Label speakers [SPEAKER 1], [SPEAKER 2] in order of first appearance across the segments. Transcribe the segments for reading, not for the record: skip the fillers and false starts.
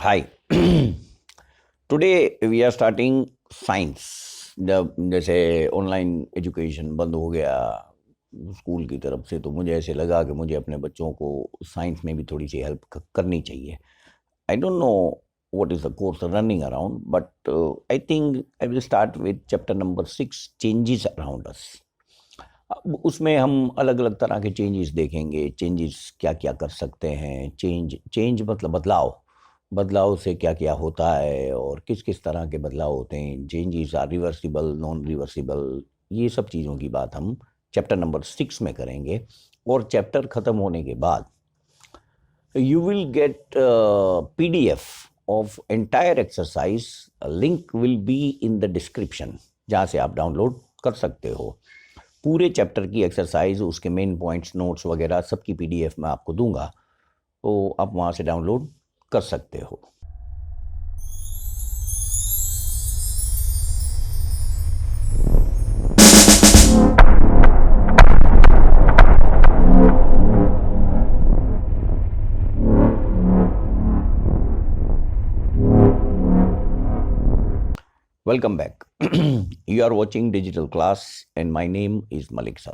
[SPEAKER 1] Hi. Today we are starting science. जब जैसे online education बंद हो गया स्कूल की तरफ से, तो मुझे ऐसे लगा कि मुझे अपने बच्चों को साइंस में भी थोड़ी सी हेल्प करनी चाहिए. I don't know what is the course running around, but I think I will start with chapter number 6, changes around us. अब उसमें हम अलग अलग तरह के चेंजेस देखेंगे. चेंजेस क्या क्या कर सकते हैं. चेंज मतलब बदलाव. बदलाव से क्या क्या होता है और किस किस तरह के बदलाव होते हैं. Changes are reversible, non reversible. ये सब चीज़ों की बात हम चैप्टर नंबर 6 में करेंगे. और चैप्टर ख़त्म होने के बाद you will get PDF of entire exercise. A link will be in the description, जहाँ से आप डाउनलोड कर सकते हो. पूरे चैप्टर की एक्सरसाइज, उसके मेन पॉइंट्स, नोट्स वगैरह सबकी PDF मैं आपको दूंगा, तो आप वहाँ से डाउनलोड कर सकते हो. Welcome back. You are watching Digital Class and my name is Malik sir.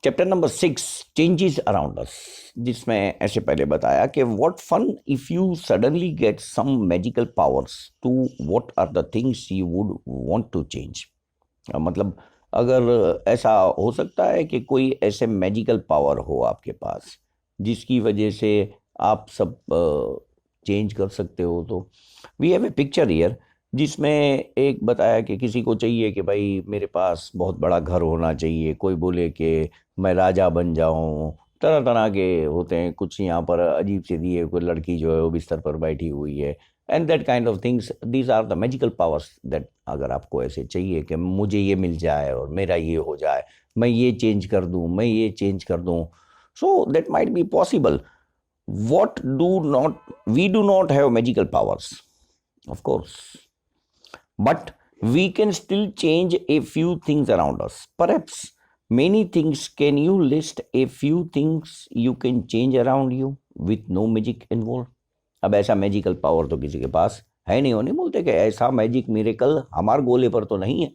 [SPEAKER 1] Chapter number 6, changes around us, जिसमें ऐसे पहले बताया कि what fun if you suddenly get some magical powers to what are the things you would want to change. मतलब अगर ऐसा हो सकता है कि कोई ऐसे मैजिकल पावर हो आपके पास जिसकी वजह से आप सब चेंज कर सकते हो. तो we have a picture here जिसमें एक बताया कि किसी को चाहिए कि भाई मेरे पास बहुत बड़ा घर होना चाहिए. कोई बोले कि मैं राजा बन जाऊं. तरह तरह के होते हैं. कुछ यहाँ पर अजीब से दिए, कोई लड़की जो है वो बिस्तर पर बैठी हुई है. And that kind of things, these are the magical powers that अगर आपको ऐसे चाहिए कि मुझे ये मिल जाए और मेरा ये हो जाए, मैं ये चेंज कर दूं, मैं ये चेंज कर दूं, so that might be possible. We do not have magical powers, of course, but we can still change a few things around us. Perhaps many things. Can you list a few things you can change around you with no magic involved? अब ऐसा magical power तो किसी के पास है नहीं. होने बोलते कि ऐसा मैजिक मिरेकल हमारे गोले पर तो नहीं है.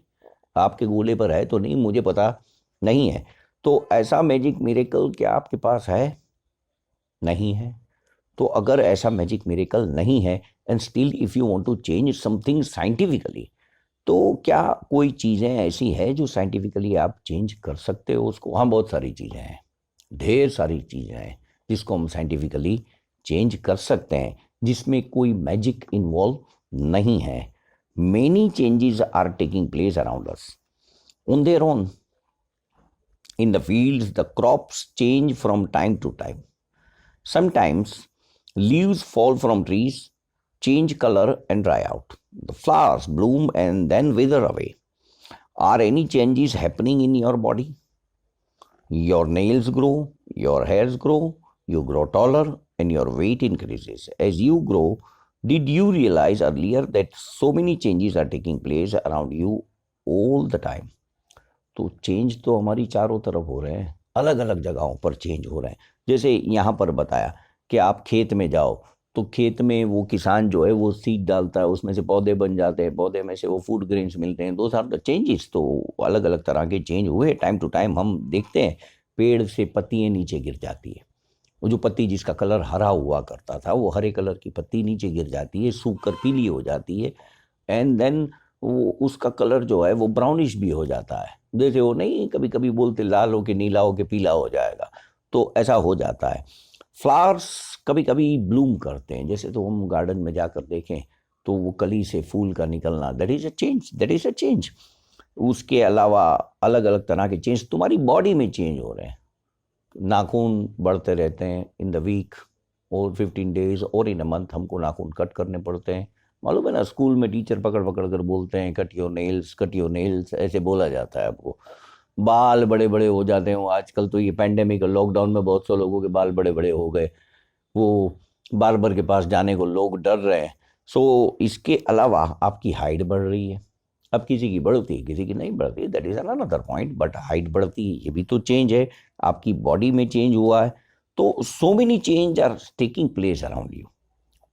[SPEAKER 1] आपके गोले पर है तो नहीं, मुझे पता नहीं है. तो ऐसा मैजिक मिरेकल क्या आपके पास है? नहीं है. तो अगर ऐसा मैजिक मिरेकल नहीं है, and still if you want to change something scientifically, तो क्या कोई चीज़ें ऐसी है जो साइंटिफिकली आप चेंज कर सकते हो उसको? हाँ, बहुत सारी चीज़ें हैं, ढेर सारी चीज़ें हैं जिसको हम साइंटिफिकली चेंज कर सकते हैं, जिसमें कोई मैजिक इन्वॉल्व नहीं है. Many changes are taking place around us on their own. In the fields the crops change from time to time. Sometimes leaves fall from trees, change color and dry out. The flowers bloom and then wither away. Are any changes happening in your body? Your nails grow, your hairs grow, you grow taller and your weight increases. As you grow, did you realize earlier that so many changes are taking place around you all the time? तो change तो हमारी चारों तरफ हो रहे हैं, अलग अलग जगहों पर चेंज हो रहे हैं. जैसे यहाँ पर बताया कि आप खेत में जाओ तो खेत में वो किसान जो है वो सीड डालता है, उसमें से पौधे बन जाते हैं, पौधे में से वो फूड ग्रेन्स मिलते हैं. दो सार द चेंजेस. तो अलग अलग तरह के चेंज हुए. टाइम टू टाइम हम देखते हैं पेड़ से पत्तियाँ नीचे गिर जाती है. वो जो पत्ती जिसका कलर हरा हुआ करता था, वो हरे कलर की पत्ती नीचे गिर जाती है, सूख कर पीली हो जाती है. एंड देन वो उसका कलर जो है वो ब्राउनिश भी हो जाता है. जैसे वो नहीं कभी कभी बोलते लाल हो के नीला हो के पीला हो जाएगा, तो ऐसा हो जाता है. फ्लावर्स कभी कभी ब्लूम करते हैं. जैसे तो हम गार्डन में जाकर देखें तो वो कली से फूल का निकलना, दैट इज़ अ चेंज. उसके अलावा अलग अलग तरह के चेंज तुम्हारी बॉडी में चेंज हो रहे हैं. नाखून बढ़ते रहते हैं इन द वीक और 15 डेज और इन अ मंथ. हमको नाखून कट करने पड़ते हैं. मालूम है ना, स्कूल में टीचर पकड़ पकड़ कर बोलते हैं कट योर नेल्स, ऐसे बोला जाता है आपको. बाल बड़े बड़े हो जाते हैं. आजकल तो ये पैंडेमिक लॉकडाउन में बहुत से लोगों के बाल बड़े बड़े हो गए. वो बार्बर के पास जाने को लोग डर रहे हैं. सो इसके अलावा आपकी हाइट बढ़ रही है. अब किसी की बढ़ती है, किसी की नहीं बढ़ती, that is another point. But height बढ़ती है, ये भी तो चेंज है. आपकी बॉडी में चेंज हुआ है. तो so many change are taking place around you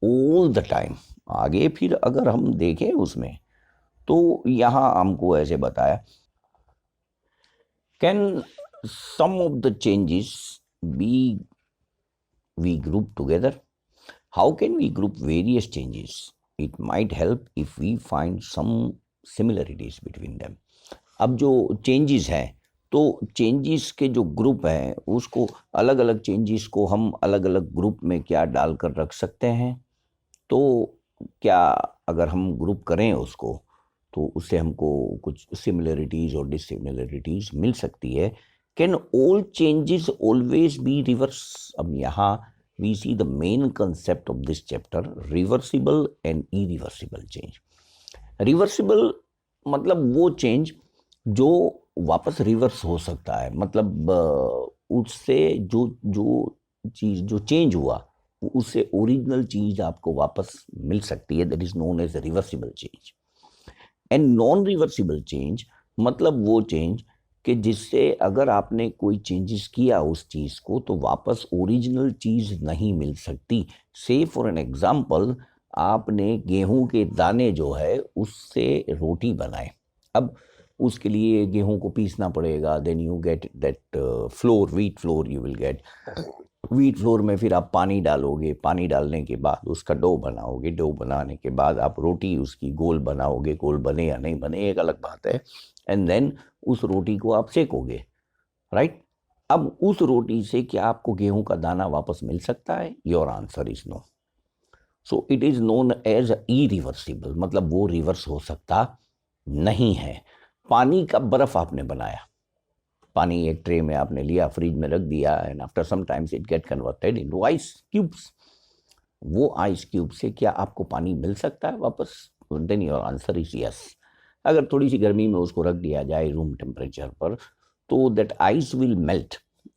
[SPEAKER 1] all the time. आगे फिर अगर हम देखें उसमें तो यहाँ हमको ऐसे बताया, can some of the changes be we group together? How can we group various changes? It might help if we find some similarities between them. अब जो चेंजेस हैं तो चेंजेस के जो ग्रुप हैं उसको अलग अलग चेंजेस को हम अलग अलग ग्रुप में क्या डालकर रख सकते हैं, तो क्या अगर हम ग्रुप करें उसको तो उससे हमको कुछ सिमिलरिटीज और डिसिमिलरिटीज मिल सकती है। Can all changes always be reverse? अब यहाँ we see the main concept of this chapter, reversible and irreversible change. Reversible मतलब वो चेंज जो वापस रिवर्स हो सकता है, मतलब उससे जो जो चीज़ जो चेंज हुआ उससे ओरिजिनल चीज़ आपको वापस मिल सकती है, that is known as reversible change. And non reversible change मतलब वो चेंज कि जिससे अगर आपने कोई चेंजेस किया उस चीज़ को तो वापस ओरिजिनल चीज़ नहीं मिल सकती। से फॉर एन एग्जांपल, आपने गेहूं के दाने जो है उससे रोटी बनाए, अब उसके लिए गेहूं को पीसना पड़ेगा, then you get that flour, wheat flour you will get. Wheat flour में फिर आप पानी डालोगे, पानी डालने के बाद उसका डो बनाओगे, डो बनाने के बाद आप रोटी उसकी गोल बनाओगे, गोल बने या नहीं बने एक अलग बात है, एंड देन उस रोटी को आप सेकोगे, राइट। अब उस रोटी से क्या आपको गेहूं का दाना वापस मिल सकता है? Your answer is no. So it is known as irreversible, मतलब वो रिवर्स हो सकता नहीं है। पानी का बर्फ आपने बनाया, पानी एक ट्रे में आपने लिया, फ्रिज में रख दिया, and after some times it get converted into ice cubes. वो आइस क्यूब से क्या आपको पानी मिल सकता है वापस? Then your answer is yes. अगर थोड़ी सी गर्मी में उसको रख दिया जाए रूम टेम्परेचर पर तो दैट आइस विल मेल्ट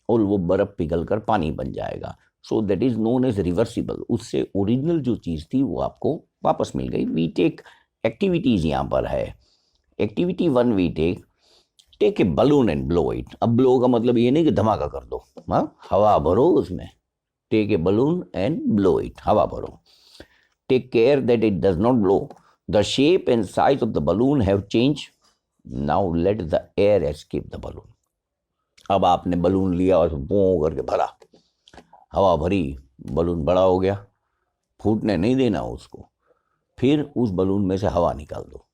[SPEAKER 1] और वो बर्फ पिघल कर पानी बन जाएगा। So that is known as reversible. उससे ओरिजिनल जो चीज़ थी वो आपको वापस मिल गई। वी टेक एक्टिविटीज़ यहाँ पर है। Activity 1 we take a balloon and blow it. अब ब्लो का मतलब ये नहीं कि धमाका कर दो, हाँ, हवा भरो उसमें। Take a balloon and blow it, हवा भरो। Take care that it does not blow. The shape and size of the balloon have change. Now let the air escape the balloon. अब आपने बलून लिया और बो करके भरा, हवा भरी, बलून बड़ा हो गया, फूटने नहीं देना उसको, फिर उस बलून में से हवा निकाल दो।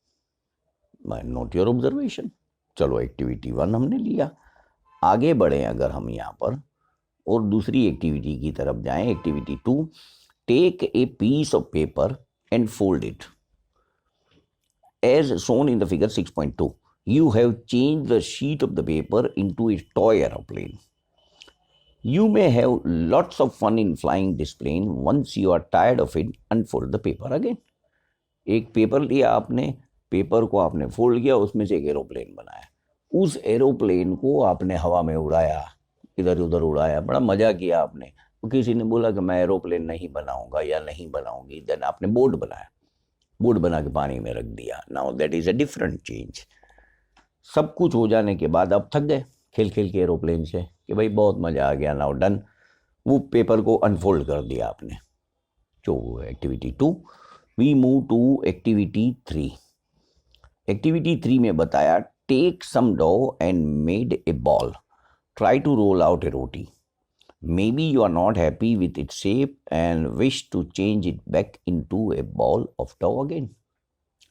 [SPEAKER 1] Not your observation. चलो एक्टिविटी 1 हमने लिया। आगे बढ़े अगर हम यहाँ पर और दूसरी एक्टिविटी की तरफ जाएं, activity 2, take a piece of paper and fold it as shown in the figure 6.2. You have changed the sheet of the paper into a toy aeroplane. You may have lots of fun in flying this plane. Once you are tired of it, unfold the paper again. एक paper लिया आपने, paper को आपने fold किया, उसमें से एक aeroplane बनाया। उस एरोप्लेन को आपने हवा में उड़ाया, इधर उधर उड़ाया, बड़ा मजा किया आपने। तो किसी ने बोला कि मैं एरोप्लेन नहीं बनाऊंगा या नहीं बनाऊंगी, देन आपने बोट बनाया, बोट बना के पानी में रख दिया। Now that is a different change. सब कुछ हो जाने के बाद आप थक गए खेल खेल के एरोप्लेन से कि भाई बहुत मजा आ गया, नाउ डन। वो पेपर को अनफोल्ड कर दिया आपने। जो activity 2, we move to activity 3। Activity 3 में बताया, take some dough and made a ball, try to roll out a roti. Maybe you are not happy with its shape and wish to change it back into a ball of dough again.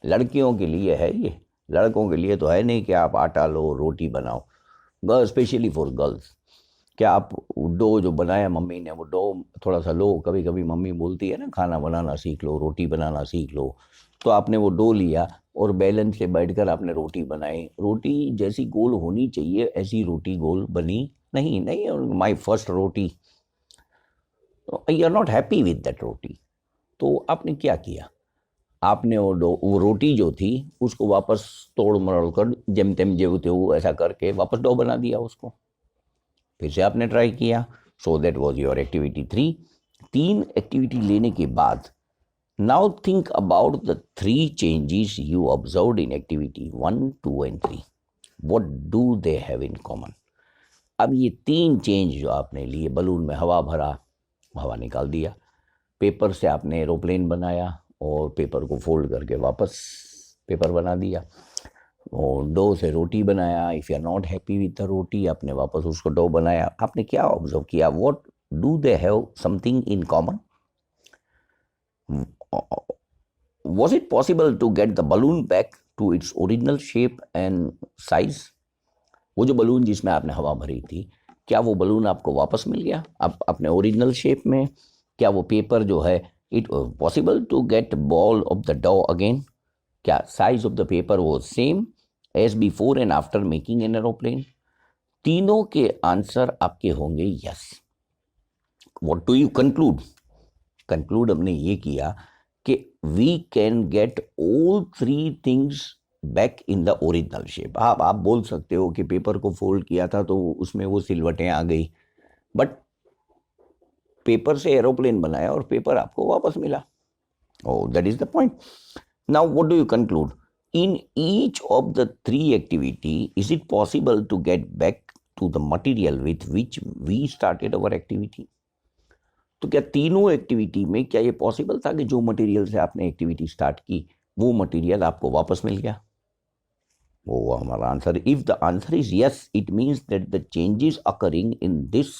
[SPEAKER 1] लड़कियों के लिए है ये, लड़कों के लिए तो है नहीं कि आप आटा लो रोटी बनाओ। गर्ल, स्पेशली फॉर गर्ल्स, क्या आप डो जो बनाया मम्मी ने, वो डो थोड़ा सा लो। कभी कभी मम्मी बोलती है ना, खाना बनाना सीख लो, रोटी बनाना सीख लो। तो आपने वो डो लिया और बेलन से बैठकर आपने रोटी बनाई। रोटी जैसी गोल होनी चाहिए ऐसी रोटी गोल बनी नहीं। My first roti, you are not happy with that roti. तो आपने क्या किया? आपने वो रोटी जो थी उसको वापस तोड़ मरोड़ कर जेम तेम जेव तेव ऐसा करके वापस डो बना दिया उसको। फिर से आपने ट्राई किया। So that was your activity 3। 3 activity लेने के बाद now think about the 3 changes you observed in activity 1, 2 and 3। What do they have in common? अब ये 3 चेंज जो आपने लिए, बलून में हवा भरा, हवा निकाल दिया, पेपर से आपने एरोप्लेन बनाया और पेपर को फोल्ड करके वापस पेपर बना दिया, और डो से रोटी बनाया। If you are not happy with the roti, आपने वापस उसको डो बनाया। आपने क्या ऑब्जर्व किया? What do they have something in common? Was it possible to get the balloon back to its original shape and size? वो जो बलून जिसमें आपने हवा भरी थी, क्या वो बलून आपको वापस मिल गया आप अपने ओरिजिनल शेप में? क्या वो पेपर जो है, it possible to get ball of the dough again? क्या साइज ऑफ द पेपर वो same as before and after making an aeroplane? तीनों के आंसर आपके होंगे yes. What do you conclude? Conclude हमने ये किया कि we can get all three things back in the original shape. आप बोल सकते हो कि पेपर को फोल्ड किया था तो उसमें वो सिलवटें आ गई, बट पेपर से एरोप्लेन बनाया और पेपर आपको वापस मिला। Oh, that is the point. Now, what do you conclude? In each of the three activity, is it possible to get back to the material with which we started our activity? तो क्या तीनों activity में क्या ये possible था कि जो material से आपने एक्टिविटी स्टार्ट की वो मटेरियल आपको वापस मिल गया? वो हमारा answer. If the answer is yes, it means that the changes occurring in this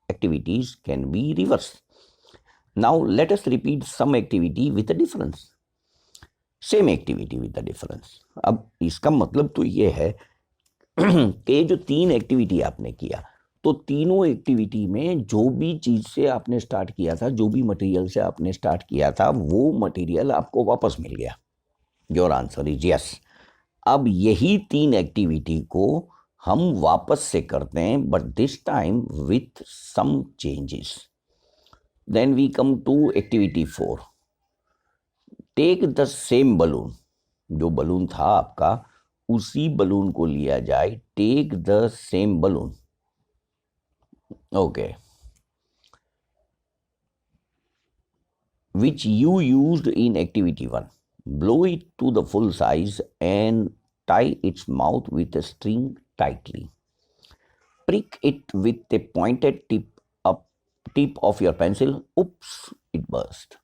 [SPEAKER 1] activities can be reverse. Now let us repeat some activity with a difference. Same activity with a difference. अब इसका मतलब तो ये है कि जो तीन activity आपने किया, तो तीनों एक्टिविटी में जो भी चीज से आपने स्टार्ट किया था, जो भी मटेरियल से आपने स्टार्ट किया था, वो मटेरियल आपको वापस मिल गया। Your answer is yes. अब यही तीन एक्टिविटी को हम वापस से करते हैं, but this time with some changes. Then we come to activity 4. Take the same balloon. जो बलून था आपका, उसी बलून को लिया जाए। Take the same balloon. Okay. Which you used in activity 1. Blow it to the full size and tie its mouth with a string tightly. Prick it with a pointed tip of your pencil. Oops, it burst.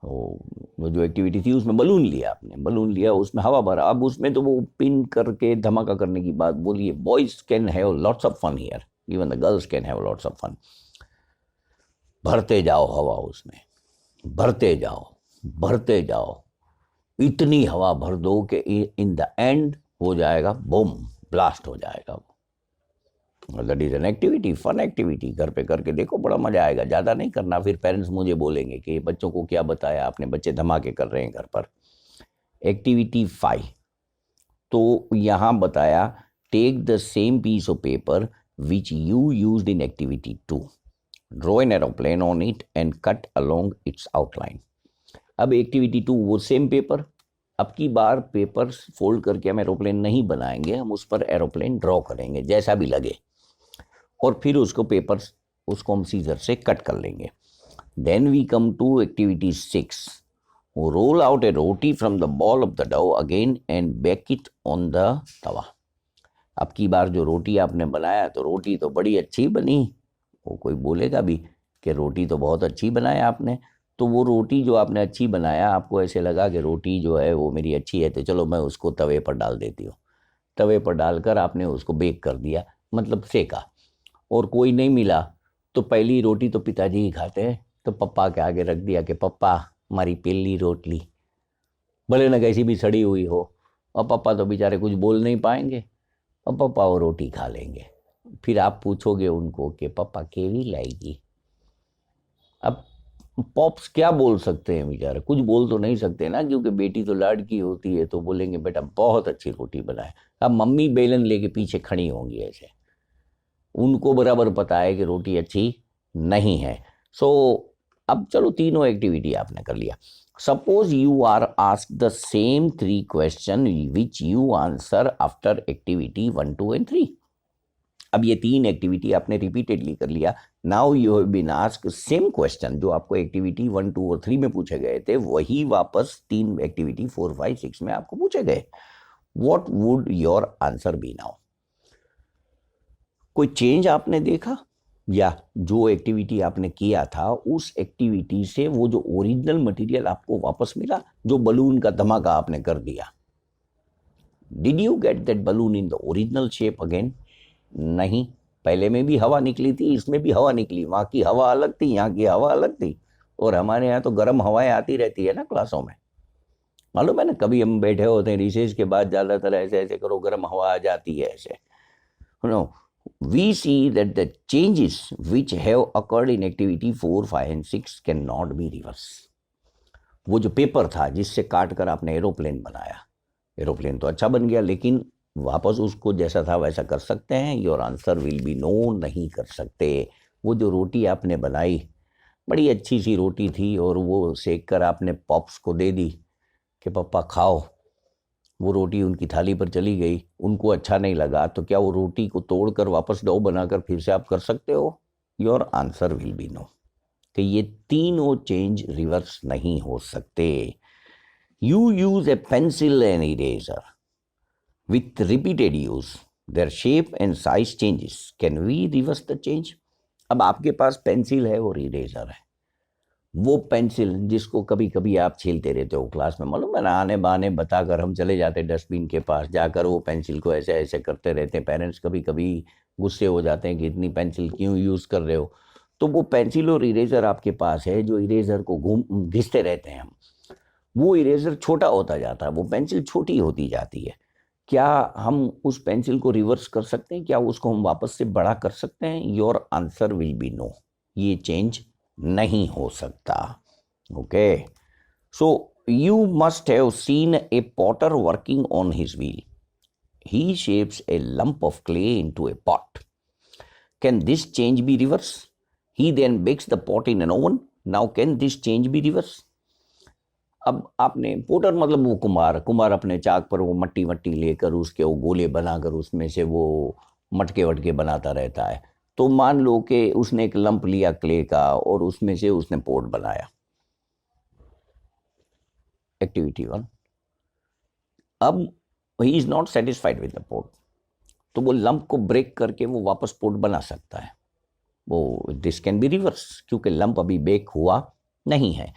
[SPEAKER 1] वो जो activity थी उसमें balloon लिया आपने, balloon लिया, उसमें हवा भरा। अब उसमें तो वो पिन करके धमाका करने की बात बोलिए। Boys can have lots of fun here, even the girls can have lots of fun. भरते जाओ हवा उसमें, भरते जाओ, भरते जाओ, इतनी हवा भर दो कि इन द एंड हो जाएगा बूम, ब्लास्ट हो जाएगा। That is an activity, fun activity. घर पे करके देखो, बड़ा मजा आएगा। ज़्यादा नहीं करना, फिर पेरेंट्स मुझे बोलेंगे कि बच्चों को क्या बताया आपने, बच्चे धमाके कर रहे हैं घर पर। एक्टिविटी 5, तो यहाँ बताया take the same piece of paper which you used in activity 2, draw an aeroplane on it and cut along its outline. अब एक्टिविटी 2 वो सेम पेपर, अब की बार पेपर फोल्ड करके हम एरोप्लेन नहीं बनाएंगे, हम उस पर एरोप्लेन ड्रॉ करेंगे जैसा भी लगे, और फिर उसको हम सीजर से कट कर लेंगे। Then we come to activity 6, roll out a roti from the ball of the dough again and bake it on the tawa. अब की बार जो रोटी आपने बनाया, तो रोटी तो बड़ी अच्छी बनी, वो कोई बोलेगा भी कि रोटी तो बहुत अच्छी बनाया आपने। तो वो रोटी जो आपने अच्छी बनाया, आपको ऐसे लगा कि रोटी जो है वो मेरी अच्छी है, तो चलो मैं उसको तवे पर डाल देती हूँ। तवे पर डालकर आपने उसको बेक कर दिया, मतलब सेका, और कोई नहीं मिला तो पहली रोटी तो पिताजी ही खाते हैं, तो पप्पा के आगे रख दिया कि पप्पा हमारी पहली रोटी, भले न कैसी भी सड़ी हुई हो, और पप्पा तो बेचारे कुछ बोल नहीं पाएंगे, और पप्पा वो रोटी खा लेंगे। फिर आप पूछोगे उनको कि पप्पा केवी लाएगी। अब पॉप्स क्या बोल सकते हैं बेचारे, कुछ बोल तो नहीं सकते ना, क्योंकि बेटी तो लाडकी होती है, तो बोलेंगे बेटा बहुत अच्छी रोटी बनाए। अब मम्मी बेलन लेके पीछे खड़ी होंगी ऐसे, उनको बराबर पता है कि रोटी अच्छी नहीं है। सो अब चलो तीनों एक्टिविटी आपने कर लिया। Suppose you are asked the same 3 question which you answer after activity 1, 2 and 3। अब ये 3 एक्टिविटी आपने रिपीटेडली कर लिया। Now you have been asked same question, जो आपको एक्टिविटी 1, 2 और 3 में पूछे गए थे, वही वापस 3 एक्टिविटी 4, 5, 6 में आपको पूछे गए। What would your answer be now? कोई चेंज आपने देखा? या जो एक्टिविटी आपने किया था उस एक्टिविटी से वो जो ओरिजिनल मटेरियल आपको वापस मिला, जो बलून का धमाका आपने कर दिया, did you get that balloon in the original shape again? नहीं, पहले में भी हवा निकली थी, इसमें भी हवा निकली, वहाँ की हवा अलग थी, यहाँ की हवा अलग थी। और हमारे यहाँ तो गर्म हवाएं आती रहती है ना क्लासों में, मालूम है ना, कभी हम बैठे होते हैं रिसेस के बाद, ज़्यादातर ऐसे ऐसे करो, गर्म हवा आ जाती है ऐसे। No, we see that the changes which have occurred in activity 4, 5 and 6 cannot be reversed. वो जो पेपर था जिससे काट कर आपने एरोप्लेन बनाया, एरोप्लेन तो अच्छा बन गया, लेकिन वापस उसको जैसा था वैसा कर सकते हैं? Your answer will be no, नहीं कर सकते। वो जो रोटी आपने बनाई, बड़ी अच्छी सी रोटी थी, और वो सेक कर आपने पॉप्स को दे दी कि पापा खाओ, वो रोटी उनकी थाली पर चली गई, उनको अच्छा नहीं लगा, तो क्या वो रोटी को तोड़कर वापस डो बनाकर फिर से आप कर सकते हो? Your answer will be no, कि ये तीनों चेंज रिवर्स नहीं हो सकते। You use a pencil and eraser with repeated use, their shape and size changes, can we reverse the change? अब आपके पास पेंसिल है और इरेजर है, वो पेंसिल जिसको कभी कभी आप छीलते रहते हो क्लास में, मालूम है ना, आने बहाने बताकर हम चले जाते डस्टबिन के पास, जाकर वो पेंसिल को ऐसे ऐसे करते रहते हैं। पेरेंट्स कभी कभी गुस्से हो जाते हैं कि इतनी पेंसिल क्यों यूज़ कर रहे हो। तो वो पेंसिल और इरेजर आपके पास है, जो इरेजर को घिसते रहते हैं हम, वो इरेजर छोटा होता जाता है, वो पेंसिल छोटी होती जाती है। क्या हम उस पेंसिल को रिवर्स कर सकते हैं? क्या उसको हम वापस से बड़ा कर सकते हैं? Your answer will be no, ये चेंज नहीं हो सकता। Okay, so you must have seen a potter working on his wheel, he shapes a lump of clay into a pot, can this change be reverse? He then bakes the pot in an oven, now can this change be reverse? अब आपने Potter मतलब वो कुमार अपने चाक पर वो मट्टी वट्टी लेकर उसके वो गोले बनाकर उसमें से वो मटके वटके बनाता रहता है। तो मान लो कि उसने एक लंप लिया क्ले का और उसमें से उसने पोट बनाया, एक्टिविटी 1। अब he is not satisfied with the pot, तो वो लंप को ब्रेक करके वो वापस पोट बना सकता है। वो दिस कैन बी रिवर्स, क्योंकि लंप अभी बेक हुआ नहीं है।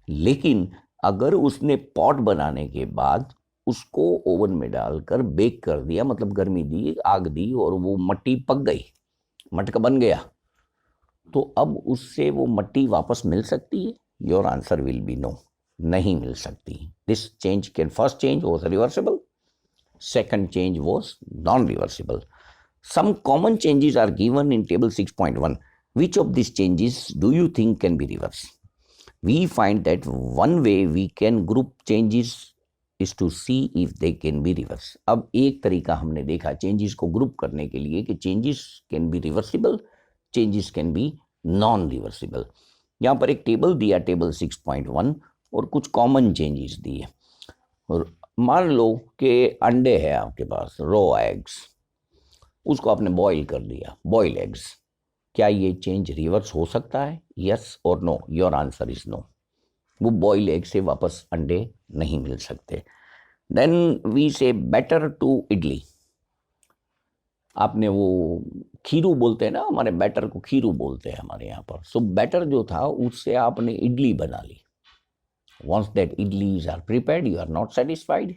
[SPEAKER 1] लेकिन अगर उसने पॉट बनाने के बाद उसको ओवन में डालकर बेक कर दिया, मतलब गर्मी दी, आग दी, और वो मट्टी पक गई, मटका बन गया, तो अब उससे वो मट्टी वापस मिल सकती है? Your answer will be no, नहीं मिल सकती। This change can, first change was reversible, second change was non reversible. Some common changes are given in table 6.1. Which of these changes do you think can be reversed? We find that one way we can group changes is to see if they can be reversed. अब एक तरीका हमने देखा changes को group करने के लिए कि changes can be reversible, changes can be non reversible. यहाँ पर एक टेबल दिया, टेबल 6.1, और कुछ कॉमन चेंजेस दिए। और मान लो कि अंडे है आपके पास, रॉ एग्स, उसको आपने बॉईल कर दिया, बॉयल एग्स, क्या ये चेंज रिवर्स हो सकता है? यस और no, your answer is no. वो बॉयल एग से वापस अंडे नहीं मिल सकते। Then we say better to idli, आपने वो खीरू बोलते हैं ना, हमारे बैटर को खीरू बोलते हैं हमारे यहाँ पर। सो बैटर जो था उससे आपने इडली बना ली। Once that idlis are prepared, you are not satisfied,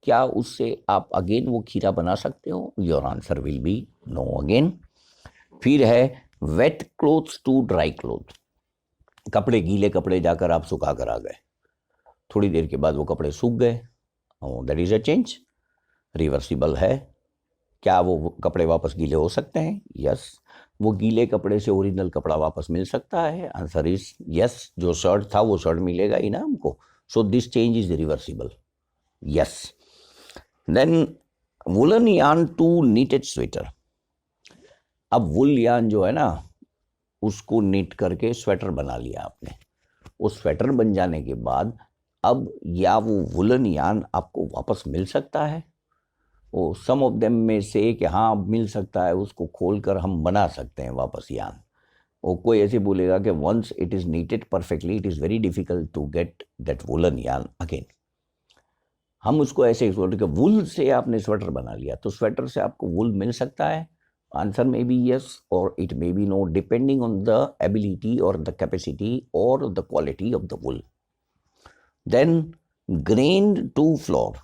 [SPEAKER 1] क्या उससे आप अगेन वो खीरा बना सकते हो? Your answer will be no again. फिर है wet clothes to dry cloth, कपड़े, गीले कपड़े जाकर आप सुखा कर आ गए, थोड़ी देर के बाद वो कपड़े सूख गए, that is a change, reversible है। क्या वो कपड़े वापस गीले हो सकते हैं? यस। वो गीले कपड़े से ओरिजिनल कपड़ा वापस मिल सकता है? Answer is yes. जो शर्ट था वो शर्ट मिलेगा ही ना हमको। So this change is reversible, yes. Then woollen yarn to knitted sweater, अब वुल यार्न जो है ना उसको नीट करके स्वेटर बना लिया आपने। वो स्वेटर बन जाने के बाद अब या वो वुलन यार्न आपको वापस मिल सकता है? वो सम ऑफ देम में से कि हाँ मिल सकता है, उसको खोलकर हम बना सकते हैं वापस यार्न। वो कोई ऐसे बोलेगा कि once it is knitted perfectly it is very difficult to get that woollen yarn again. हम उसको ऐसे बोलते कि वुल से आपने स्वेटर बना लिया, तो स्वेटर से आपको वुल मिल सकता है? Answer may be yes or it may be no, depending on the ability or the capacity or the quality of the wool. Then grain to flour,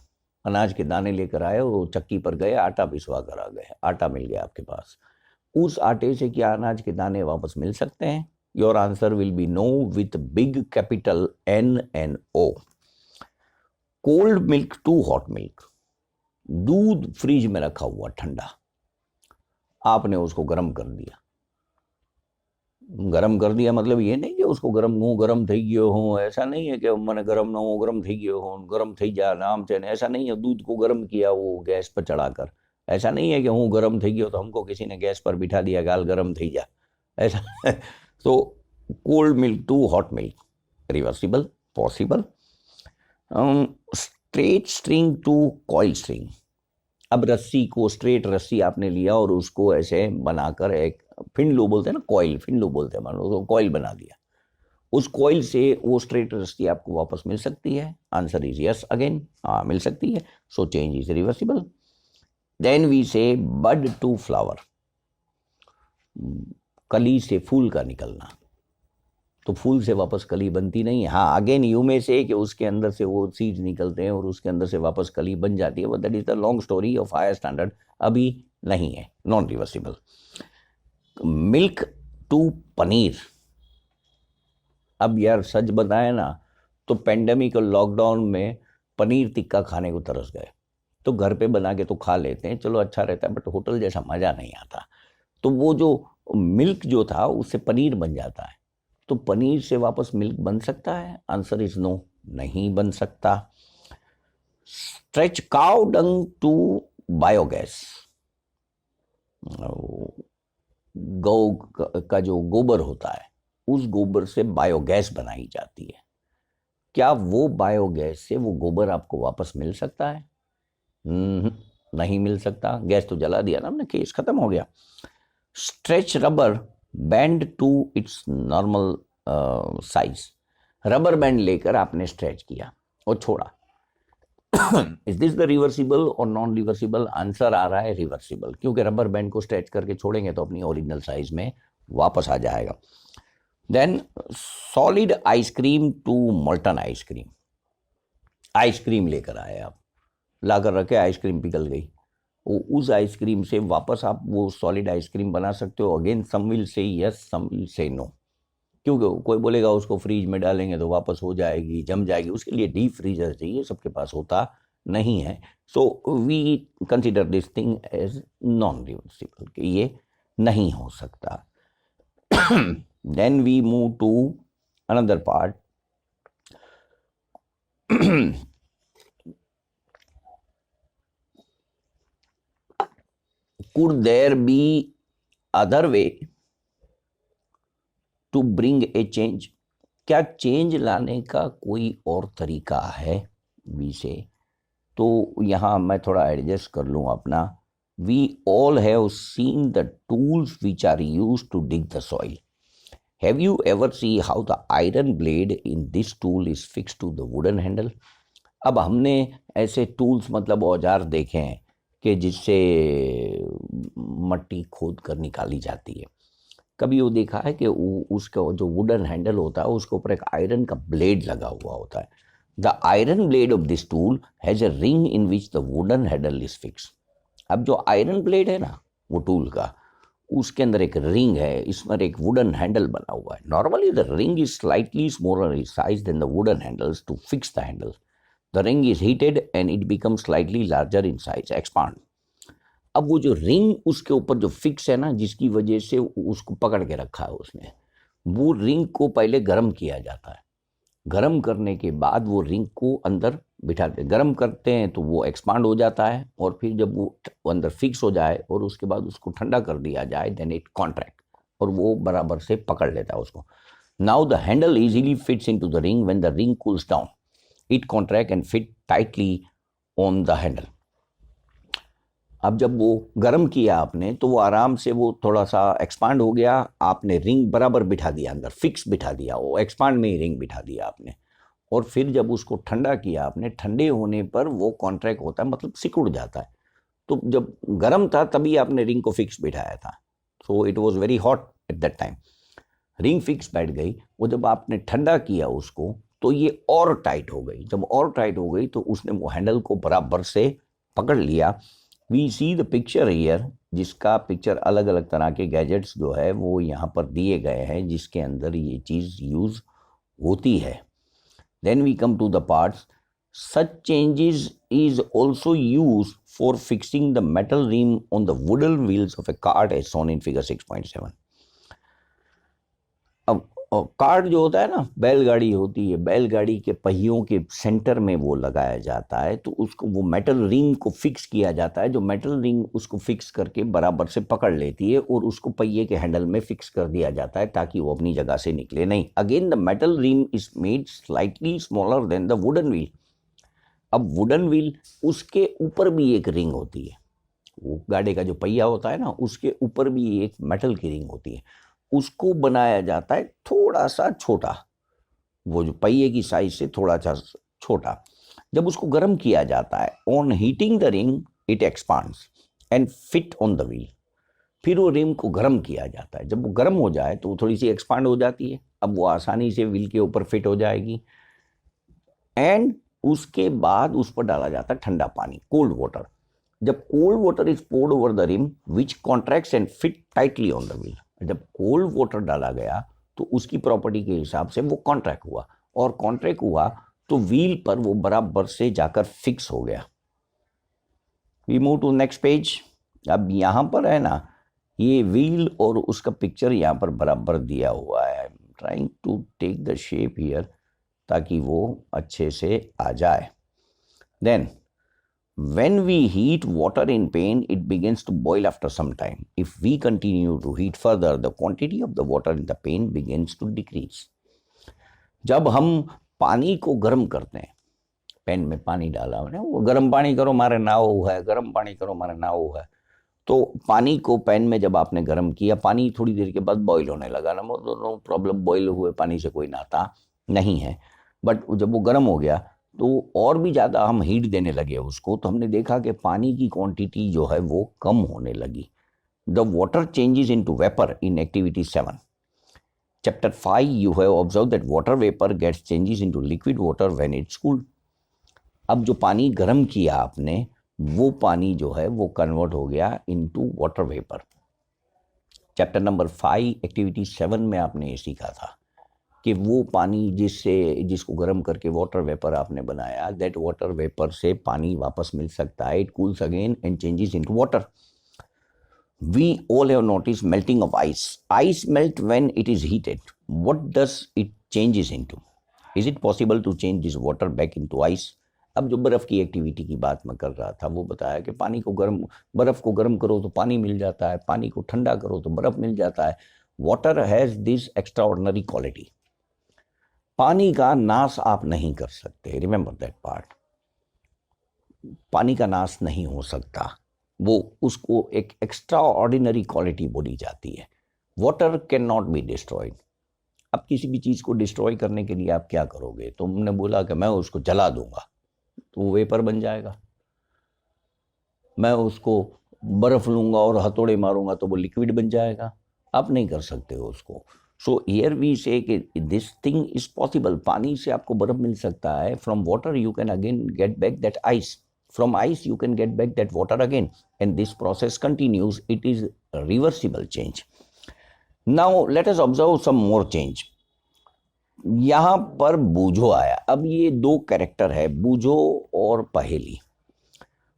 [SPEAKER 1] अनाज के दाने लेकर आए और चक्की पर गए, आटा पिसवा कर आ गए, आटा मिल गया आपके पास। उस आटे से क्या अनाज के दाने वापस मिल सकते हैं? Your answer will be no with big capital NNO. Cold milk to hot milk, दूध फ्रिज में रखा हुआ ठंडा, आपने उसको गर्म कर दिया। गरम कर दिया मतलब ये नहीं कि उसको गरम થઈ ગયો हो, ऐसा नहीं है कि मैंने गरम ना हो गरम થઈ ગયો हो, गरम થઈ जा नाम से, ऐसा नहीं है। दूध को गर्म किया वो गैस पर चढ़ाकर, ऐसा नहीं है कि हूँ गरम થઈ गयो तो हमको किसी ने गैस पर बिठा दिया गाल गरम થઈ जा, ऐसा। तो cold milk to hot milk, reversible, possible. Straight string to coil string, अब रस्सी को, स्ट्रेट रस्सी आपने लिया और उसको ऐसे बनाकर एक फिंडलो बोलते हैं ना, कॉइल फिंडलो बोलते हैं, मान लो कॉइल बना दिया, उस कॉइल से वो स्ट्रेट रस्सी आपको वापस मिल सकती है? आंसर इज यस अगेन, हाँ मिल सकती है। So change is reversible. Then we say bud to flower, कली से फूल का निकलना, तो फूल से वापस कली बनती नहीं है। हाँ अगेन यू में से कि उसके अंदर से वो सीड्स निकलते हैं और उसके अंदर से वापस कली बन जाती है, but that is the long story of higher standard, अभी नहीं है, non reversible. Milk to paneer, अब यार सच बताए ना तो पेंडेमिक और लॉकडाउन में पनीर टिक्का खाने को तरस गए, तो घर पे बना के तो खा लेते हैं, चलो अच्छा रहता है, बट होटल जैसा मज़ा नहीं आता। तो वो जो मिल्क जो था उससे पनीर बन जाता है, तो पनीर से वापस मिल्क बन सकता है? आंसर इज नो, नहीं बन सकता। Stretch cow dung to biogas, गौ का जो गोबर होता है उस गोबर से बायोगैस बनाई जाती है, क्या वो बायोगैस से वो गोबर आपको वापस मिल सकता है? नहीं मिल सकता, गैस तो जला दिया ना हमने, केस खत्म हो गया। Stretch rubber band to its normal size, rubber band लेकर आपने स्ट्रेच किया और छोड़ा, इज दिस द रिवर्सिबल और नॉन रिवर्सिबल? आंसर आ रहा है रिवर्सिबल, क्योंकि रबर बैंड को स्ट्रेच करके छोड़ेंगे तो अपनी ओरिजिनल साइज में वापस आ जाएगा। Then solid ice cream to molten ice cream, ice cream लेकर आए आप, लाकर रखे, आइसक्रीम पिघल गई, उस आइसक्रीम से वापस आप वो सॉलिड आइसक्रीम बना सकते हो? Again some will say yes, some will say no, क्योंकि कोई बोलेगा उसको फ्रीज में डालेंगे तो वापस हो जाएगी, जम जाएगी, उसके लिए डीप फ्रीजर चाहिए, सबके पास होता नहीं है। So we consider this thing as non reversible, कि ये नहीं हो सकता। Then we move to another part. Could there be other way to bring a change? क्या चेंज लाने का कोई और तरीका है? वी से, तो यहाँ मैं थोड़ा एडजस्ट कर लूँ अपना। We all have seen the tools which are used to dig the soil. Have you ever see how the iron blade in this tool is fix to the wooden handle? अब हमने ऐसे tools मतलब औजार देखे हैं कि जिससे मट्टी खोद कर निकाली जाती है। कभी वो देखा है कि उसका जो वुडन हैंडल होता है उसके ऊपर एक आयरन का ब्लेड लगा हुआ होता है। The iron blade of this tool has a ring in which the wooden handle is fix. अब जो आयरन ब्लेड है ना वो टूल का, उसके अंदर एक रिंग है, इसमें एक वुडन हैंडल बना हुआ है। Normally the ring is slightly smaller in size then the wooden handles to fix the handle. The ring is heated and it becomes slightly larger in size, expand. अब वो जो ring उसके ऊपर जो fix है ना, जिसकी वजह से उसको पकड़ के रखा है उसने, वो रिंग को पहले गर्म किया जाता है। गर्म करने के बाद वो रिंग को अंदर बिठाते, गर्म करते हैं तो वो एक्सपांड हो जाता है, और फिर जब वो अंदर फिक्स हो जाए और उसके बाद उसको ठंडा कर दिया जाए, देन इट कॉन्ट्रैक्ट, और वो बराबर से पकड़ लेता है उसको। Now the handle easily fits into the ring when the ring cools down, it contract and fit tightly on the handle. अब जब वो गर्म किया आपने तो वो आराम से वो थोड़ा सा एक्सपांड हो गया, आपने रिंग बराबर बिठा दिया, अंदर फिक्स बिठा दिया, वो एक्सपांड में ही रिंग बिठा दिया आपने। और फिर जब उसको ठंडा किया आपने, ठंडे होने पर वो कॉन्ट्रैक्ट होता है, मतलब सिकुड़ जाता है। तो जब गर्म था तभी आपने रिंग को फिक्स बिठाया था, so it was very hot at that time, ring fix बैठ गई। वो जब आपने ठंडा किया उसको तो ये और टाइट हो गई, जब और टाइट हो गई तो उसने वो हैंडल को बराबर से पकड़ लिया। We see the picture here, जिसका पिक्चर अलग अलग तरह के गैजेट्स जो है वो यहाँ पर दिए गए हैं जिसके अंदर ये चीज़ यूज होती है। Then we come to the parts. Such changes is also used for fixing the metal rim on the wooden wheels of a cart as shown in figure 6.7. अब कार्ट जो होता है ना, बैलगाड़ी होती है, बैलगाड़ी के पहियों के सेंटर में वो लगाया जाता है, तो उसको वो मेटल रिंग को फिक्स किया जाता है, जो मेटल रिंग उसको फिक्स करके बराबर से पकड़ लेती है और उसको पहिए के हैंडल में फिक्स कर दिया जाता है ताकि वो अपनी जगह से निकले नहीं। Again the metal ring is made slightly smaller than the wooden wheel. अब वुडन व्हील उसके ऊपर भी एक रिंग होती है, वो गाड़ी का जो पहिया होता है ना उसके ऊपर भी एक मेटल की रिंग होती है, उसको बनाया जाता है थोड़ा सा छोटा, वो जो पहिए की साइज से थोड़ा सा छोटा। जब उसको गर्म किया जाता है, on heating the ring it expands and fit on the wheel. फिर वो रिंग को गर्म किया जाता है, जब वो गर्म हो जाए तो वो थोड़ी सी एक्सपांड हो जाती है, अब वो आसानी से व्हील के ऊपर फिट हो जाएगी। एंड उसके बाद उस पर डाला जाता है ठंडा पानी, कोल्ड वाटर। जब cold water is poured over the rim which contracts and fit tightly on the wheel, जब कोल्ड वाटर डाला गया तो उसकी प्रॉपर्टी के हिसाब से वो कॉन्ट्रैक्ट हुआ, और कॉन्ट्रैक्ट हुआ तो व्हील पर वो बराबर से जाकर फिक्स हो गया। We move to next page. अब यहाँ पर है ना ये व्हील और उसका पिक्चर यहाँ पर बराबर दिया हुआ है, trying to take the shape here ताकि वो अच्छे से आ जाए। Then when we heat water in pan, it begins to boil after some time. If we continue to heat further, the quantity of the water in the pan begins to decrease. जब हम पानी को गर्म करते हैं, pan में पानी डाला हमने, वो गर्म पानी करो मारे नाव है, गर्म पानी करो मारे नाव है, तो पानी को पैन में जब आपने गर्म किया, पानी थोड़ी देर के बाद बॉईल होने लगा ना, नो प्रॉब्लम, बॉईल हुए पानी से कोई नाता नहीं है, बट जब वो गर्म हो गया तो और भी ज़्यादा हम हीट देने लगे उसको, तो हमने देखा कि पानी की क्वांटिटी जो है वो कम होने लगी। The water changes into vapour in activity 7। Chapter 5 you have observe that water vapour gets changes into liquid water when it's cooled. अब जो पानी गर्म किया आपने, वो पानी जो है वो कन्वर्ट हो गया into water vapour. Chapter number 5 activity 7 में आपने ये सीखा था कि वो पानी जिसको गर्म करके वाटर वेपर आपने बनाया, दैट वाटर वेपर से पानी वापस मिल सकता है, it cools again and changes into water. We all have notice melting of ice. Ice melt when it is heated, what does it changes into? Is it possible to change this water back into ice? अब जो बर्फ़ की activity की बात मैं कर रहा था वो बताया कि बर्फ़ को गर्म करो तो पानी मिल जाता है, पानी को ठंडा करो तो बर्फ़ मिल जाता है। Water has this extraordinary quality. पानी का नाश आप नहीं कर सकते, रिमेंबर दैट पार्ट। पानी का नाश नहीं हो सकता, वो उसको एक एक्स्ट्रा ऑर्डिनरी क्वालिटी बोली जाती है। Water can not be destroyed. अब किसी भी चीज़ को डिस्ट्रॉय करने के लिए आप क्या करोगे? तुमने बोला कि मैं उसको जला दूंगा तो वो वेपर बन जाएगा, मैं उसको बर्फ़ लूँगा और हथौड़े मारूंगा तो वो लिक्विड बन जाएगा, आप नहीं कर सकते हो उसको। सो हियर वी से कि दिस थिंग इज पॉसिबल, पानी से आपको बर्फ मिल सकता है। From water you can again get back that ice, from ice you can get back that water again, and this process continues, it is reversible change. Now let us observe some more change. यहाँ पर बूझो आया। अब ये दो character है, बूझो और Paheli.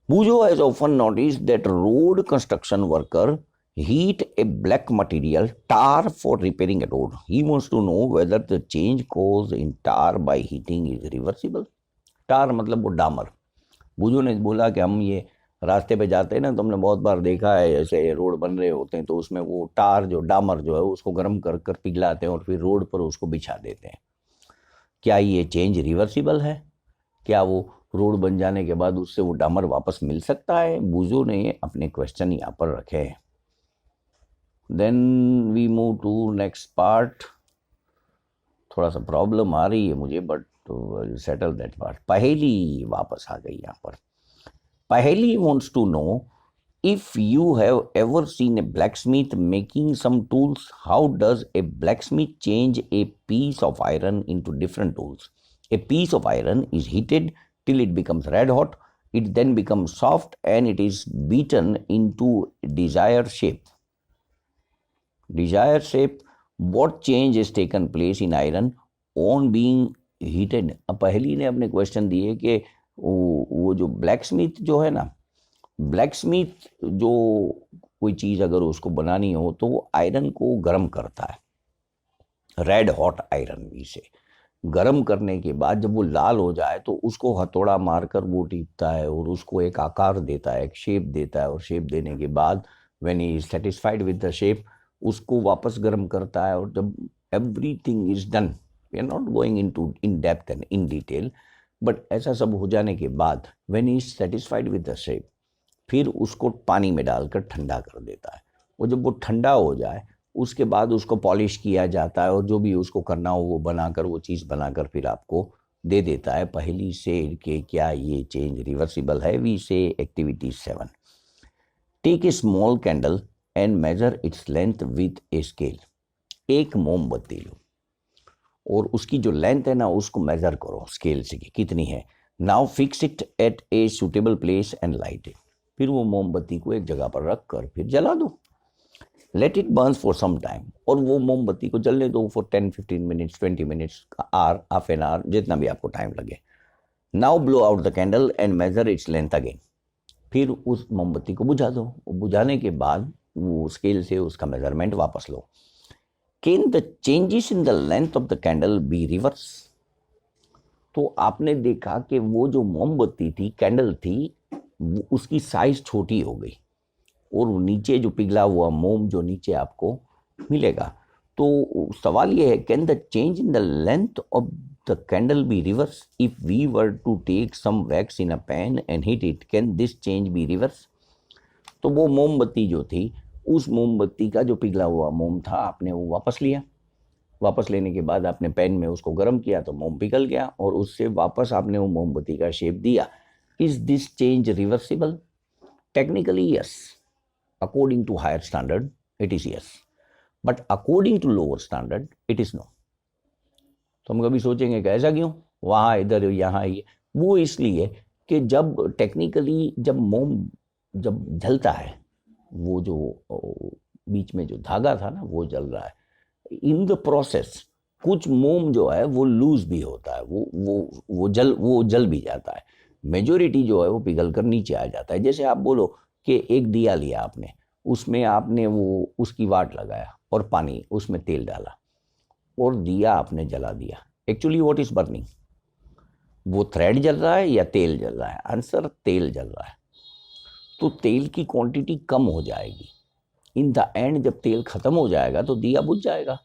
[SPEAKER 1] Boojho has often notice that road construction worker heat a black material tar for repairing a road. He wants to know whether the change caused in tar by heating is reversible. tar मतलब वो डामर। बूझो ने बोला कि हम ये रास्ते पे जाते हैं ना, तो हमने बहुत बार देखा है ऐसे रोड बन रहे होते हैं तो उसमें वो टार जो डामर जो है उसको गर्म कर कर पिघलाते हैं और फिर रोड पर उसको बिछा देते हैं। क्या ये चेंज रिवर्सिबल है? क्या वो रोड बन जाने के बाद उससे वो डामर वापस मिल सकता है? बूझो ने अपने क्वेश्चन यहाँ पर रखे हैं। Then we move to next part. थोड़ा सा प्रॉब्लम आ रही है मुझे, बट सेटल दैट पार्ट। पहेली वापस आ गई यहाँ पर। Paheli wants to know If you have ever seen a blacksmith making some tools, how does a blacksmith change a piece of iron into different tools? A piece of iron is heated till it becomes red hot. It then becomes soft and it is beaten into desired shape. Desired shape. What change has taken place in iron on being heated? अब पहली ने अपने question दिए कि वो जो blacksmith जो है ना, ब्लैकस्मिथ जो कोई चीज़ अगर उसको बनानी हो तो वो आयरन को गर्म करता है, रेड हॉट आयरन से गर्म करने के बाद जब वो लाल हो जाए तो उसको हथौड़ा मारकर वो टीपता है और उसको एक आकार देता है, एक शेप देता है, और शेप देने के बाद when he is satisfied with the shape उसको वापस गर्म करता है। और जब everything is done, we are not going in depth and in detail, but ऐसा सब हो जाने के बाद when he is satisfied with the shape फिर उसको पानी में डालकर ठंडा कर देता है। और जब वो ठंडा हो जाए उसके बाद उसको पॉलिश किया जाता है और जो भी उसको करना हो वो बनाकर, वो चीज़ बनाकर फिर आपको दे देता है। पहली से कि क्या ये चेंज रिवर्सिबल है? We say activity 7, take a small candle and measure its length with a scale. एक मोमबत्ती लो और उसकी जो लेंथ है ना उसको मेजर करो स्केल से कि कितनी है। Now fix it at a suitable place and light it. फिर वो मोमबत्ती को एक जगह पर रख कर फिर जला दो। Let it burns for some time, और वो मोमबत्ती को जलने दो for 10-15 minutes, 20 minutes, hour, half an hour, जितना भी आपको टाइम लगे। Now blow out the candle and measure its length again. फिर उस मोमबत्ती को बुझा दो। बुझाने के बाद वो स्केल से उसका मेजरमेंट वापस लो। Can the changes in the length of the candle be reverse? तो आपने देखा कि वो जो मोमबत्ती थी, कैंडल थी, उसकी साइज छोटी हो गई और नीचे जो पिघला हुआ मोम जो नीचे आपको मिलेगा। तो सवाल ये है, can the change in the length of the candle be reverse? If we were to take some wax in a pan and heat it, can this change be reverse? तो वो मोमबत्ती जो थी, उस मोमबत्ती का जो पिघला हुआ मोम था आपने वो वापस लिया। वापस लेने के बाद आपने पैन में उसको गर्म किया तो मोम पिघल गया और उससे वापस आपने वो मोमबत्ती का शेप दिया। Is this change reversible? Technically yes, according to higher standard it is yes, but according to lower standard it is no। तो हम कभी सोचेंगे कि ऐसा क्यों, वहाँ इधर यहाँ ये, वो इसलिए कि जब टेक्निकली जब मोम जब जलता है, वो जो बीच में जो धागा था ना वो जल रहा है, इन द प्रोसेस कुछ मोम जो है वो लूज भी होता है, वो जल भी जाता है। मेजोरिटी जो है वो पिघल कर नीचे आ जाता है। जैसे आप बोलो कि एक दिया लिया आपने, उसमें आपने वो उसकी वाट लगाया और पानी उसमें तेल डाला और दिया आपने जला दिया। Actually what is burning? वो थ्रेड जल रहा है या तेल जल रहा है? आंसर, तेल जल रहा है। तो तेल की क्वांटिटी कम हो जाएगी। इन द एंड जब तेल खत्म हो जाएगा तो दिया बुझ जाएगा।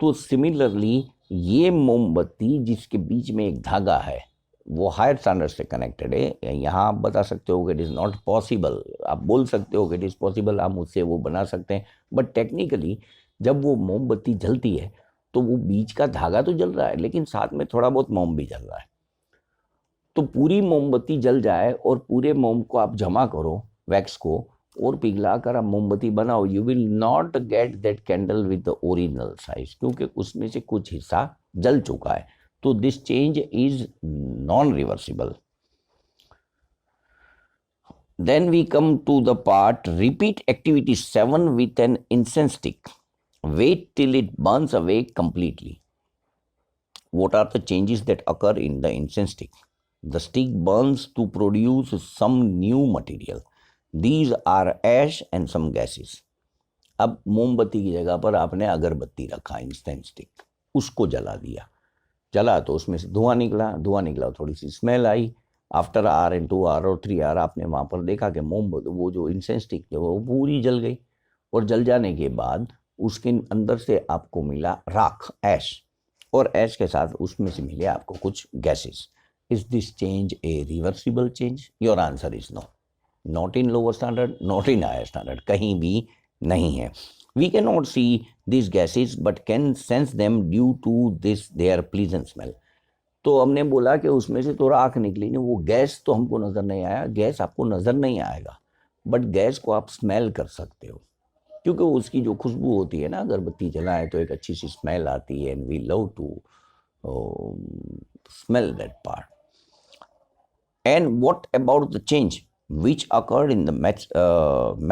[SPEAKER 1] तो सिमिलरली ये मोमबत्ती जिसके बीच में एक धागा है वो हायर स्टैंडर्ड से कनेक्टेड है। यहाँ आप बता सकते हो कि इट इज़ नॉट पॉसिबल, आप बोल सकते हो कि इट इज़ पॉसिबल, हम उससे वो बना सकते हैं, बट टेक्निकली जब वो मोमबत्ती जलती है तो वो बीच का धागा तो जल रहा है लेकिन साथ में थोड़ा बहुत मोम भी जल रहा है। तो पूरी मोमबत्ती जल जाए और पूरे मोम को आप जमा करो, वैक्स को, और पिघला कर आप मोमबत्ती बनाओ, you will not get that candle with the original size, क्योंकि उसमें से कुछ हिस्सा जल चुका है। तो this change is non reversible. Then we come to the part, repeat activity 7 with an incense stick. Wait till it burns away completely. What are the changes that occur in the incense stick? The stick burns to produce some new material. These are ash and some gases. अब मोमबत्ती की जगह पर आपने अगरबत्ती रखा, incense stick, उसको जला दिया। जला तो उसमें से धुआं निकला, थोड़ी सी स्मेल आई। आफ्टर आवर एंड 2 आवर और 3 आवर आपने वहाँ पर देखा कि वो जो इंसेंस स्टिक जो वो पूरी जल गई, और जल जाने के बाद उसके अंदर से आपको मिला राख, ऐश, और ऐश के साथ उसमें से मिले आपको कुछ gases. Is this change a reversible change? Your answer is no, not in lower standard, not in higher standard, कहीं भी नहीं है। We cannot see these gases but can sense them due to their pleasant smell। तो हमने बोला कि उसमें से तो राख निकली नहीं, वो गैस तो हमको नज़र नहीं आया। गैस आपको नज़र नहीं आएगा बट गैस को आप स्मेल कर सकते हो, क्योंकि उसकी जो खुशबू होती है ना, अगरबत्ती जलाएं तो एक अच्छी सी स्मेल आती है, and we love to smell that part. And what about the change which occurred in the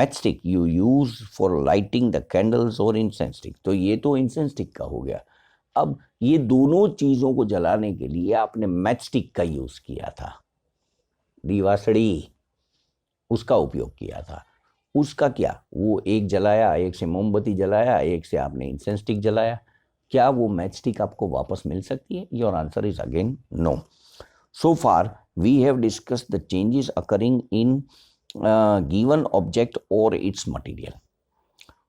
[SPEAKER 1] matchstick you use for lighting the candles or incense stick? तो ये तो incense stick का हो गया. अब ये दोनों चीजों को जलाने के लिए आपने मैचस्टिक का यूज किया था, दीवासड़ी उसका उपयोग किया था. उसका क्या, वो एक जलाया, एक से मोमबत्ती जलाया, एक से आपने इंसेंस स्टिक जलाया, क्या वो मैच स्टिक आपको वापस मिल सकती है? Your answer is again no. So far we have discussed the changes occurring in given object और its material.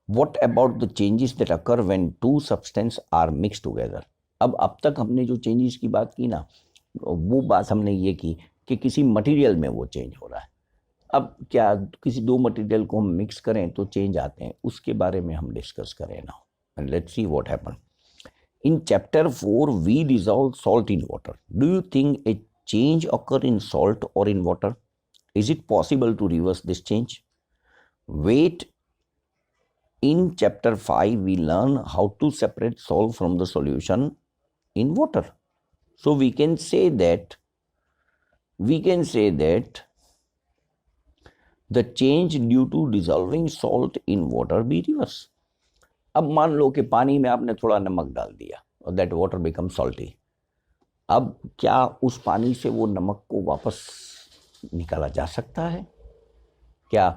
[SPEAKER 1] What about the changes that occur when two substances are mixed together? अब तक हमने जो चेंजेस की बात की ना, वो बात हमने ये की कि किसी मटेरियल में वो चेंज हो रहा है. अब क्या किसी दो मटेरियल को हम मिक्स करें तो चेंज आते हैं, उसके बारे में हम डिस्कस करें now, and let's see what happen. In chapter 4 we dissolve salt in water. Do you think a change occur in salt or in water? Is it possible to reverse this change? Wait. In chapter 5 we learn how to separate salt from the solution in water. So we can say that the change due to dissolving salt in water be reverse. अब मान लो कि पानी में आपने थोड़ा नमक डाल दिया और दैट वाटर बिकम सॉल्टी. अब क्या उस पानी से वो नमक को वापस निकाला जा सकता है? क्या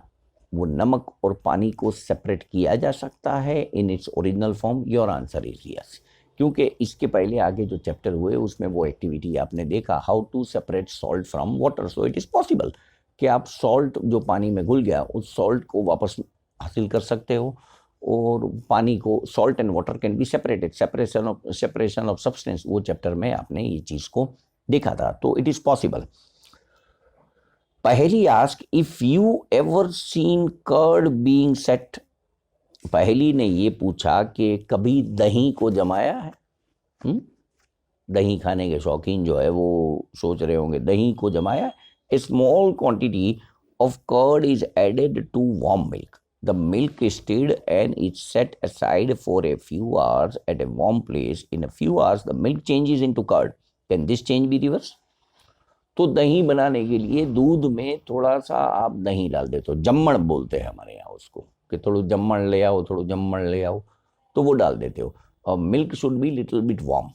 [SPEAKER 1] वो नमक और पानी को सेपरेट किया जा सकता है in its original form? Your answer is yes, क्योंकि इसके पहले आगे जो चैप्टर हुए उसमें वो एक्टिविटी आपने देखा, how to separate salt from water. So it is possible कि आप सॉल्ट जो पानी में घुल गया उस सॉल्ट को वापस हासिल कर सकते हो, और पानी को, salt and water can be separated, separation of substance, वो चैप्टर में आपने ये चीज़ को देखा था. तो it is possible. Paheli ask if you ever seen curd being set. Paheli ने ये पूछा कि कभी दही को जमाया है? दही खाने के शौकीन जो है वो सोच रहे होंगे दही को जमाया. A small quantity of curd is added to warm milk. The milk is stirred and it's set aside for a few hours at a warm place. In a few hours, the milk changes into curd. Can this change be reversed? तो दही बनाने के लिए दूध में थोड़ा सा आप दही डाल देते हो, जम्मण बोलते हैं हमारे यहाँ उसको, कि थोड़ा जम्मण ले आओ, थोड़ा जम्मण ले आओ, तो वो डाल देते हो. और milk should be little bit warm,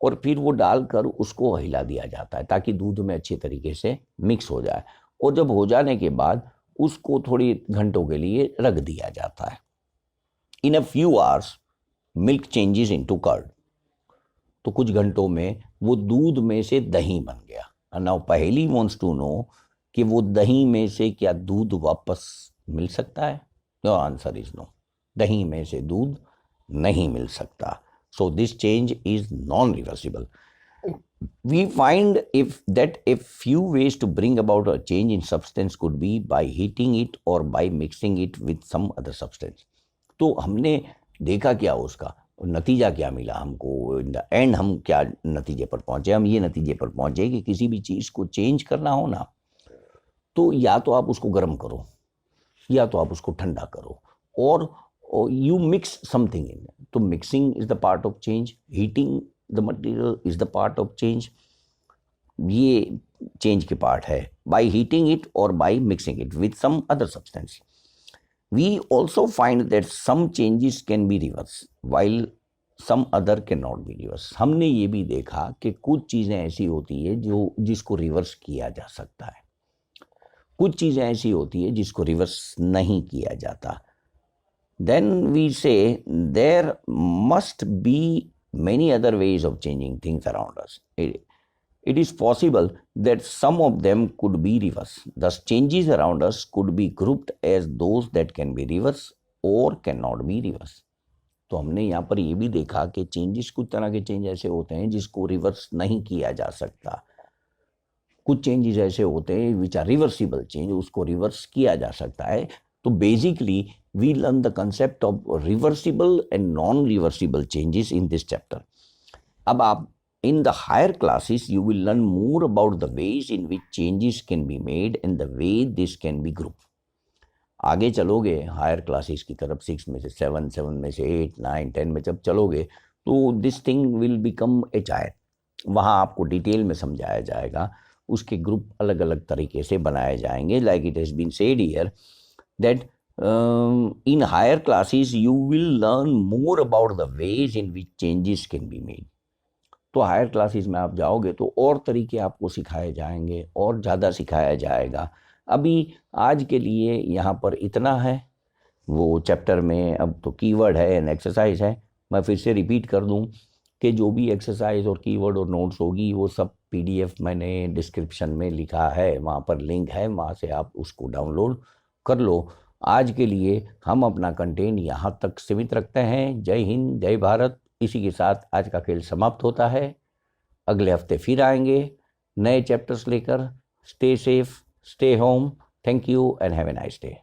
[SPEAKER 1] और फिर वो डालकर उसको हिला दिया जाता है ताकि दूध में अच्छी तरीके से मिक्स हो जाए. और जब हो जाने के बाद उसको थोड़ी घंटों के लिए रख दिया जाता है. In a few hours milk changes into curd. तो कुछ घंटों में वो दूध में से दही बन गया. नाउ पहली वांट्स टू नो कि वो दही में से क्या दूध वापस मिल सकता है? Your answer is no. दही में से दूध नहीं मिल सकता. So this change is non reversible. We find that a few ways to bring about a change in substance could be by heating it or by mixing it with some other substance. तो हमने देखा क्या उसका नतीजा क्या मिला हमको, in the end हम क्या नतीजे पर पहुंचे? हम ये नतीजे पर पहुंचे कि किसी भी चीज़ को चेंज करना हो ना, तो या तो आप उसको गर्म करो या तो आप उसको ठंडा करो, और यू मिक्स समथिंग इन. तो mixing is the part of change, heating the material is the part of change. ये change के part है. By heating it or by mixing it with some other substance. We also find that some changes can be reversed while some other cannot be reversed. हमने ये भी देखा कि कुछ चीज़ें ऐसी होती है जिसको रिवर्स किया जा सकता है, कुछ चीज़ें ऐसी होती है जिसको रिवर्स नहीं किया जाता. Then we say there must be many other ways of changing things around us. It is possible that some of them could be reversed. Thus, changes around us could be grouped as those that can be reversed or cannot be reversed. तो हमने यहाँ पर ये भी देखा कि changes, कुछ तरह के चेंज ऐसे होते हैं जिसको रिवर्स नहीं किया जा सकता. कुछ चेंजेस ऐसे होते हैं विच आर रिवर्सिबल चेंज, उसको रिवर्स किया जा सकता है. तो basically we learn the concept of reversible and non-reversible changes in this chapter. अब आप in the higher classes you will learn more about the ways in which changes can be made and the way this can be grouped. आगे चलोगे higher classes की तरफ, 6 में से 7, 7 में से 8, 9, 10 में जब चलोगे तो this thing will become a child. वहाँ आपको डिटेल में समझाया जाएगा, उसके ग्रुप अलग अलग तरीके से बनाए जाएंगे। Like it has been said here that in higher classes you will learn more about the ways in which changes can be made। तो हायर क्लासेस में आप जाओगे तो और तरीके आपको सिखाए जाएंगे और ज़्यादा सिखाया जाएगा। अभी आज के लिए यहाँ पर इतना है। वो चैप्टर में अब तो कीवर्ड है एंड एक्सरसाइज है। मैं फिर से रिपीट कर दूँ कि जो भी एक्सरसाइज और कीवर्ड और नोट्स होगी वो सब PDF मैंने डिस्क्रिप्शन में लिखा है, वहाँ पर लिंक है, वहाँ से आप उसको डाउनलोड कर लो। आज के लिए हम अपना कंटेंट यहाँ तक सीमित रखते हैं। जय हिंद, जय भारत। इसी के साथ आज का खेल समाप्त होता है। अगले हफ्ते फिर आएंगे नए चैप्टर्स लेकर। Stay safe, stay home. Thank you and have a nice day.